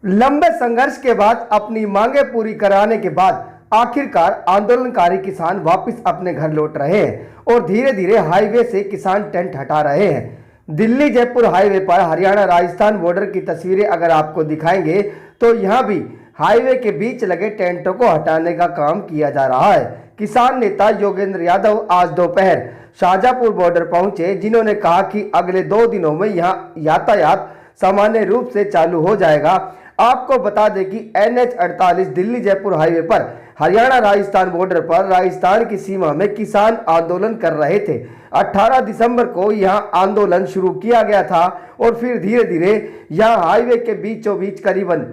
लंबे संघर्ष के बाद अपनी मांगे पूरी कराने के बाद आखिरकार आंदोलनकारी किसान वापस अपने घर लौट रहे हैं और धीरे धीरे हाईवे से किसान टेंट हटा रहे हैं। दिल्ली जयपुर हाईवे पर हरियाणा राजस्थान बॉर्डर की तस्वीरें अगर आपको दिखाएंगे तो यहाँ भी हाईवे के बीच लगे टेंटों को हटाने का काम किया जा रहा है। किसान नेता योगेंद्र यादव आज दोपहर शाहजहांपुर बॉर्डर पहुंचे, जिन्होंने कहा कि अगले 2 दिनों में यहाँ यातायात सामान्य रूप से चालू हो जाएगा। आपको बता दें कि NH 48 दिल्ली जयपुर हाईवे पर हरियाणा राजस्थान बॉर्डर पर राजस्थान की सीमा में किसान आंदोलन कर रहे थे। 18 दिसंबर को यहां आंदोलन शुरू किया गया था और फिर धीरे धीरे यहां हाईवे के बीचों बीच करीबन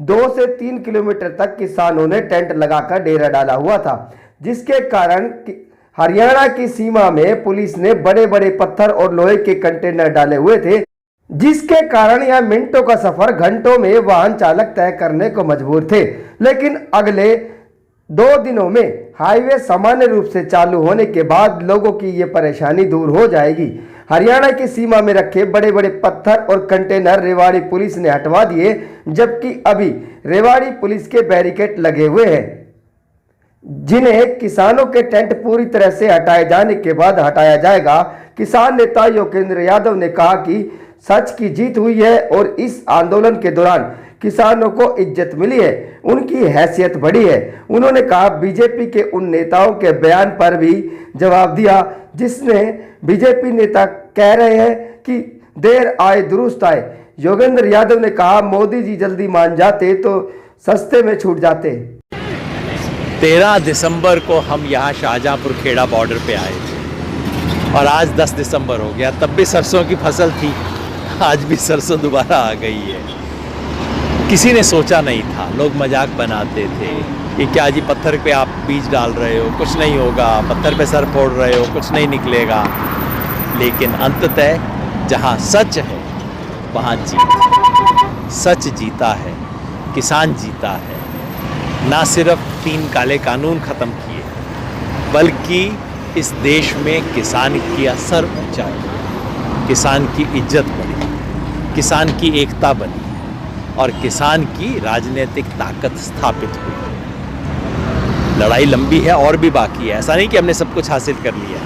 2 से 3 किलोमीटर तक किसानों ने टेंट लगाकर डेरा डाला हुआ था, जिसके कारण हरियाणा की सीमा में पुलिस ने बड़े बड़े पत्थर और लोहे के कंटेनर डाले हुए थे, जिसके कारण यह मिनटों का सफर घंटों में वाहन चालक तय करने को मजबूर थे। लेकिन अगले 2 दिनों में हाईवे सामान्य रूप से चालू होने के बाद लोगों की ये परेशानी दूर हो जाएगी। हरियाणा की सीमा में रखे बड़े बड़े पत्थर और कंटेनर रेवाड़ी पुलिस ने हटवा दिए, जबकि अभी रेवाड़ी पुलिस के बैरिकेड लगे हुए हैं, जिन्हें किसानों के टेंट पूरी तरह से हटाए जाने के बाद हटाया जाएगा। किसान नेता योगेंद्र यादव ने कहा कि सच की जीत हुई है और इस आंदोलन के दौरान किसानों को इज्जत मिली है, उनकी हैसियत बढ़ी है। उन्होंने कहा बीजेपी के उन नेताओं के बयान पर भी जवाब दिया जिसमें बीजेपी नेता कह रहे हैं कि देर आए दुरुस्त आए। योगेंद्र यादव ने कहा मोदी जी जल्दी मान जाते तो सस्ते में छूट जाते। 13 दिसंबर को हम यहाँ शाहजहांपुर खेड़ा बॉर्डर पे आए थे और आज 10 दिसंबर हो गया। तब भी सरसों की फसल थी, आज भी सरसों दोबारा आ गई है। किसी ने सोचा नहीं था, लोग मजाक बनाते थे कि क्या जी पत्थर पे आप बीज डाल रहे हो, कुछ नहीं होगा, पत्थर पे सर फोड़ रहे हो, कुछ नहीं निकलेगा। लेकिन अंततः जहाँ सच है वहाँ जीत, सच जीता है, किसान जीता है। ना सिर्फ 3 काले कानून ख़त्म किए, बल्कि इस देश में किसान की असर ऊंचा है, किसान की इज्जत बढ़ी, किसान की एकता बनी और किसान की राजनीतिक ताकत स्थापित हुई। लड़ाई लंबी है और भी बाकी है, ऐसा नहीं कि हमने सब कुछ हासिल कर लिया।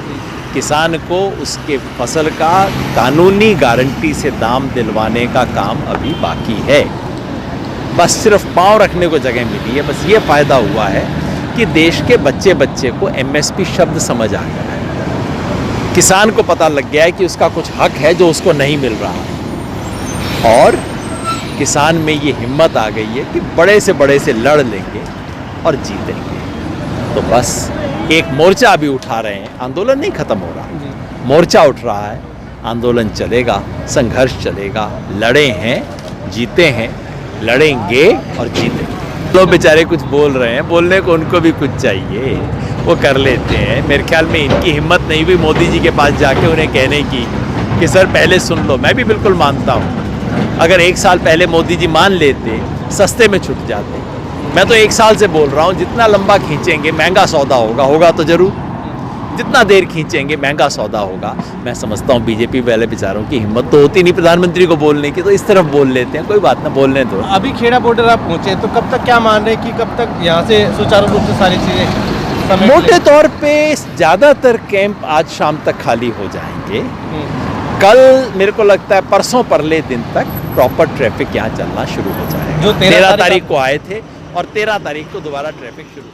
किसान को उसके फसल का कानूनी गारंटी से दाम दिलवाने का काम अभी बाकी है। बस सिर्फ पाँव रखने को जगह मिली है। बस ये फ़ायदा हुआ है कि देश के बच्चे बच्चे को MSP शब्द समझ आ गया है। किसान को पता लग गया है कि उसका कुछ हक है जो उसको नहीं मिल रहा है, और किसान में ये हिम्मत आ गई है कि बड़े से लड़ लेंगे और जीतेंगे। तो बस एक मोर्चा अभी उठा रहे हैं, आंदोलन नहीं ख़त्म हो रहा, मोर्चा उठ रहा है, आंदोलन चलेगा, संघर्ष चलेगा। लड़े हैं, जीते हैं, लड़ेंगे और जीतेंगे। लोग बेचारे कुछ बोल रहे हैं, बोलने को उनको भी कुछ चाहिए, वो कर लेते हैं। मेरे ख्याल में इनकी हिम्मत नहीं हुई मोदी जी के पास जाके उन्हें कहने की कि सर पहले सुन लो। मैं भी बिल्कुल मानता हूँ, अगर 1 साल पहले मोदी जी मान लेते सस्ते में छूट जाते। मैं तो 1 साल से बोल रहा हूँ, जितना लंबा खींचेंगे महंगा सौदा होगा, होगा तो ज़रूर। जितना देर खींचेंगे महंगा सौदा होगा। मैं समझता हूँ बीजेपी वाले बेचारों की हिम्मत तो होती नहीं प्रधानमंत्री को बोलने की, तो इस तरफ बोल लेते हैं, कोई बात ना, बोलने दो। अभी खेड़ा बॉर्डर आप पहुँचे तो कब तक क्या मान रहे हैं कि कब तक यहाँ से सुचारू रूप से सारी चीज़ें? मोटे तौर पे ज़्यादातर कैंप आज शाम तक खाली हो जाएंगे। कल मेरे को लगता है परसों परले दिन तक प्रॉपर ट्रैफिक यहाँ चलना शुरू हो जाएगा। जो 13 तारीख को आए थे और 13 तारीख को दोबारा ट्रैफिक शुरू